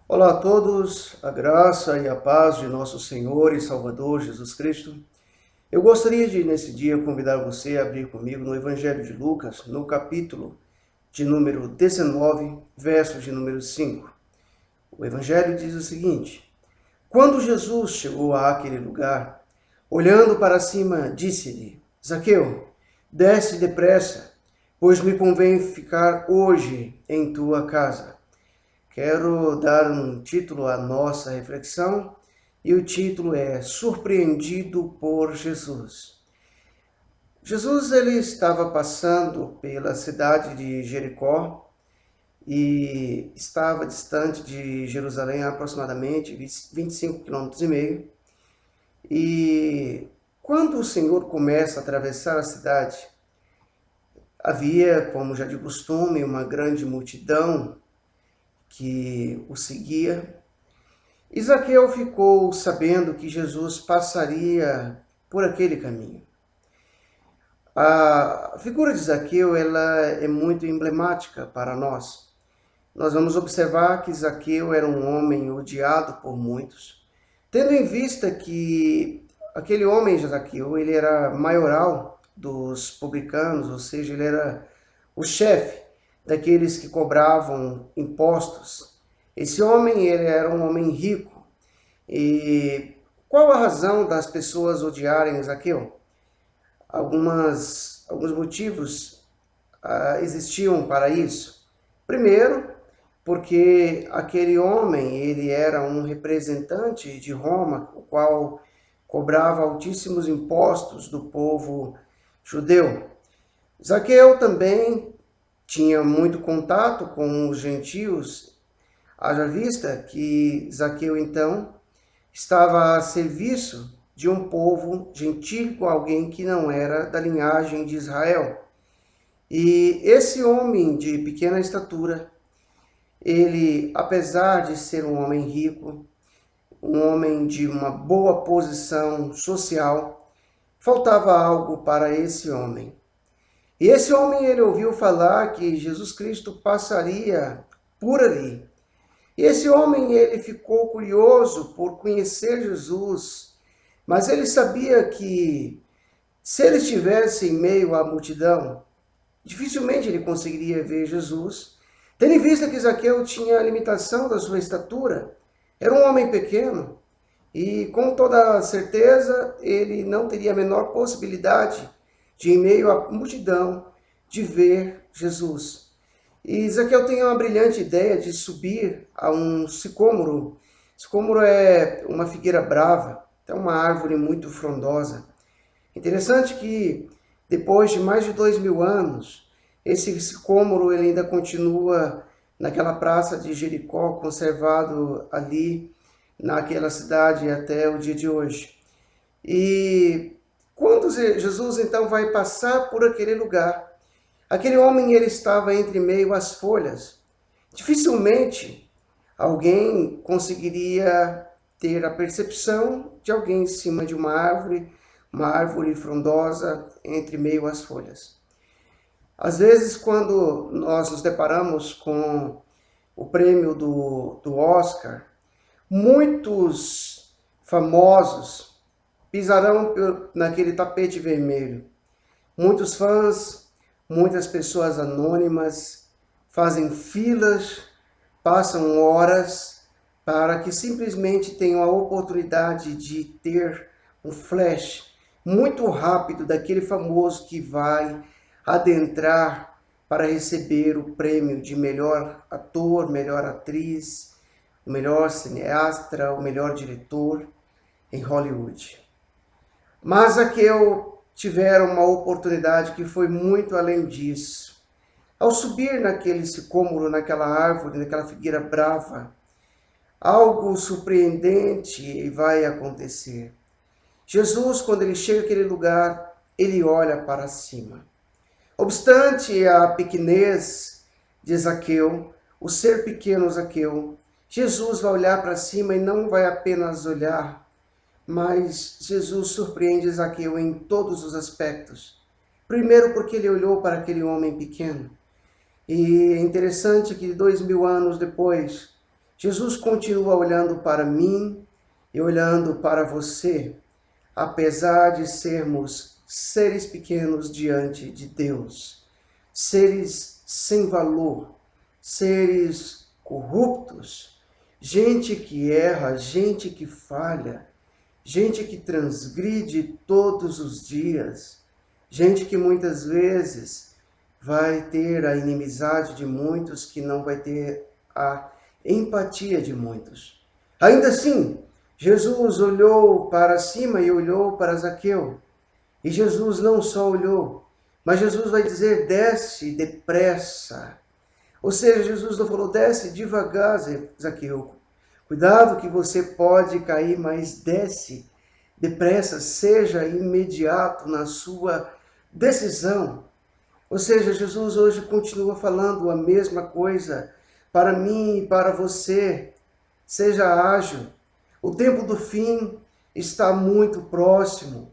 Olá a todos, a graça e a paz de nosso Senhor e Salvador Jesus Cristo. Eu gostaria de, nesse dia, convidar você a abrir comigo no Evangelho de Lucas, no capítulo de número 19, verso de número 5. O Evangelho diz o seguinte: Quando Jesus chegou àquele lugar, olhando para cima, disse-lhe: Zaqueu, desce depressa, pois me convém ficar hoje em tua casa. Quero dar um título à nossa reflexão e o título é Surpreendido por Jesus. Jesus ele estava passando pela cidade de Jericó e estava distante de Jerusalém aproximadamente 25 quilômetros e meio. E quando o Senhor começa a atravessar a cidade, havia, como já de costume, uma grande multidão que o seguia. E Zaqueu ficou sabendo que Jesus passaria por aquele caminho. A figura de Zaqueu ela é muito emblemática para nós. Nós vamos observar que Zaqueu era um homem odiado por muitos, tendo em vista que aquele homem Zaqueu ele era maioral dos publicanos, ou seja, ele era o chefe daqueles que cobravam impostos. Esse homem ele era um homem rico. E qual a razão das pessoas odiarem Zaqueu? Alguns motivos existiam para isso. Primeiro, porque aquele homem ele era um representante de Roma, o qual cobrava altíssimos impostos do povo judeu. Zaqueu também tinha muito contato com os gentios, haja vista que Zaqueu então estava a serviço de um povo gentílico, alguém que não era da linhagem de Israel. E esse homem de pequena estatura, ele, apesar de ser um homem rico, um homem de uma boa posição social, faltava algo para esse homem. E esse homem, ele ouviu falar que Jesus Cristo passaria por ali. E esse homem, ele ficou curioso por conhecer Jesus, mas ele sabia que se ele estivesse em meio à multidão, dificilmente ele conseguiria ver Jesus, tendo em vista que Zaqueu tinha a limitação da sua estatura, era um homem pequeno, e com toda certeza ele não teria a menor possibilidade de, em meio à multidão, de ver Jesus. E Zaqueu tem uma brilhante ideia de subir a um sicômoro. Sicômoro é uma figueira brava, é uma árvore muito frondosa. Interessante que depois de mais de 2000 anos, esse sicômoro ele ainda continua naquela praça de Jericó, conservado ali naquela cidade até o dia de hoje. E quando Jesus então vai passar por aquele lugar, aquele homem ele estava entre meio às folhas. Dificilmente alguém conseguiria ter a percepção de alguém em cima de uma árvore frondosa entre meio às folhas. Às vezes, quando nós nos deparamos com o prêmio do Oscar, muitos famosos pisarão naquele tapete vermelho. Muitos fãs, muitas pessoas anônimas fazem filas, passam horas para que simplesmente tenham a oportunidade de ter um flash muito rápido daquele famoso que vai adentrar para receber o prêmio de melhor ator, melhor atriz, o melhor cineasta, o melhor diretor em Hollywood. Mas Zaqueu tiveram uma oportunidade que foi muito além disso. Ao subir naquele sicômoro, naquela árvore, naquela figueira brava, algo surpreendente vai acontecer. Jesus, quando ele chega àquele lugar, ele olha para cima. Obstante a pequenez de Zaqueu, o ser pequeno Zaqueu, Jesus vai olhar para cima e não vai apenas olhar, mas Jesus surpreende Zaqueu em todos os aspectos. Primeiro porque ele olhou para aquele homem pequeno. E é interessante que 2000 anos depois, Jesus continua olhando para mim e olhando para você, apesar de sermos seres pequenos diante de Deus, seres sem valor, seres corruptos, gente que erra, gente que falha, gente que transgride todos os dias, gente que muitas vezes vai ter a inimizade de muitos, que não vai ter a empatia de muitos. Ainda assim, Jesus olhou para cima e olhou para Zaqueu. E Jesus não só olhou, mas Jesus vai dizer: desce depressa. Ou seja, Jesus não falou: desce devagar, Zaqueu. Cuidado que você pode cair, mas desce depressa, seja imediato na sua decisão. Ou seja, Jesus hoje continua falando a mesma coisa para mim e para você. Seja ágil. O tempo do fim está muito próximo.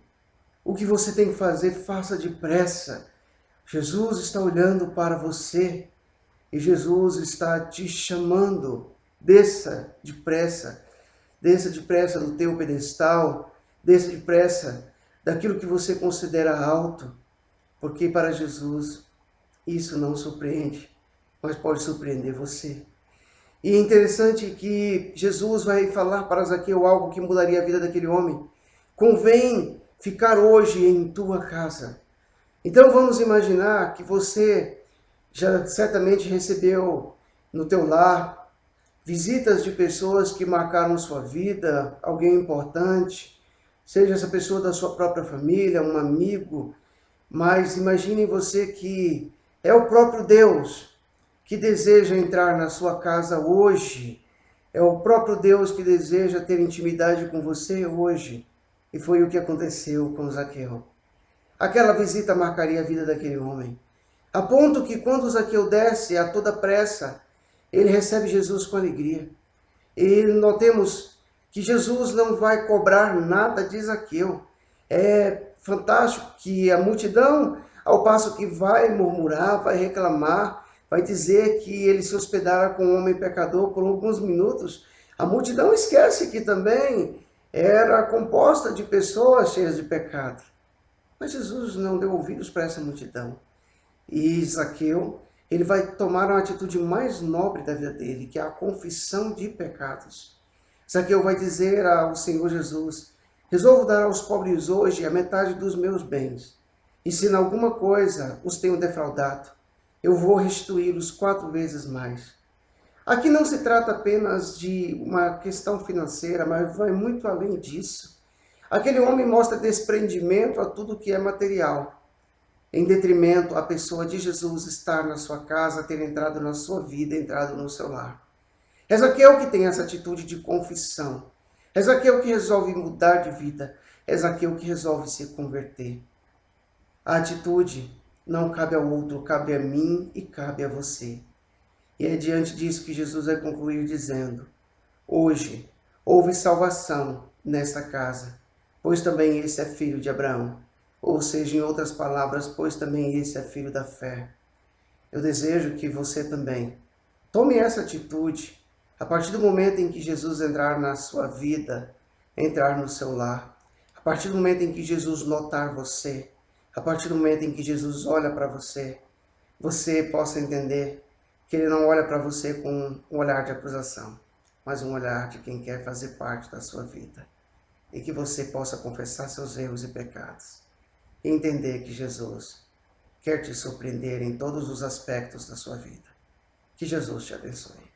O que você tem que fazer, faça depressa. Jesus está olhando para você e Jesus está te chamando. Desça depressa do teu pedestal, desça depressa daquilo que você considera alto, porque para Jesus isso não surpreende, mas pode surpreender você. E é interessante que Jesus vai falar para Zaqueu algo que mudaria a vida daquele homem. Convém ficar hoje em tua casa. Então vamos imaginar que você já certamente recebeu no teu lar visitas de pessoas que marcaram sua vida, alguém importante, seja essa pessoa da sua própria família, um amigo, mas imagine você que é o próprio Deus que deseja entrar na sua casa hoje, é o próprio Deus que deseja ter intimidade com você hoje. E foi o que aconteceu com Zaqueu. Aquela visita marcaria a vida daquele homem, a ponto que quando Zaqueu desce a toda pressa, ele recebe Jesus com alegria. E notemos que Jesus não vai cobrar nada de Zaqueu. É fantástico que a multidão, ao passo que vai murmurar, vai reclamar, vai dizer que ele se hospedara com um homem pecador por alguns minutos, a multidão esquece que também era composta de pessoas cheias de pecado. Mas Jesus não deu ouvidos para essa multidão. E Zaqueu, ele vai tomar uma atitude mais nobre da vida dele, que é a confissão de pecados. Zaqueu vai dizer ao Senhor Jesus: resolvo dar aos pobres hoje a metade dos meus bens. E se em alguma coisa os tenho defraudado, eu vou restituí-los 4 vezes mais. Aqui não se trata apenas de uma questão financeira, mas vai muito além disso. Aquele homem mostra desprendimento a tudo que é material, em detrimento à pessoa de Jesus estar na sua casa, ter entrado na sua vida, entrado no seu lar. É Zaqueu que tem essa atitude de confissão. É Zaqueu que resolve mudar de vida. É Zaqueu que resolve se converter. A atitude não cabe ao outro, cabe a mim e cabe a você. E é diante disso que Jesus vai concluir dizendo: hoje houve salvação nesta casa, pois também esse é filho de Abraão. Ou seja, em outras palavras, pois também esse é filho da fé. Eu desejo que você também tome essa atitude a partir do momento em que Jesus entrar na sua vida, entrar no seu lar, a partir do momento em que Jesus notar você, a partir do momento em que Jesus olha para você, você possa entender que ele não olha para você com um olhar de acusação, mas um olhar de quem quer fazer parte da sua vida. E que você possa confessar seus erros e pecados. E entender que Jesus quer te surpreender em todos os aspectos da sua vida. Que Jesus te abençoe.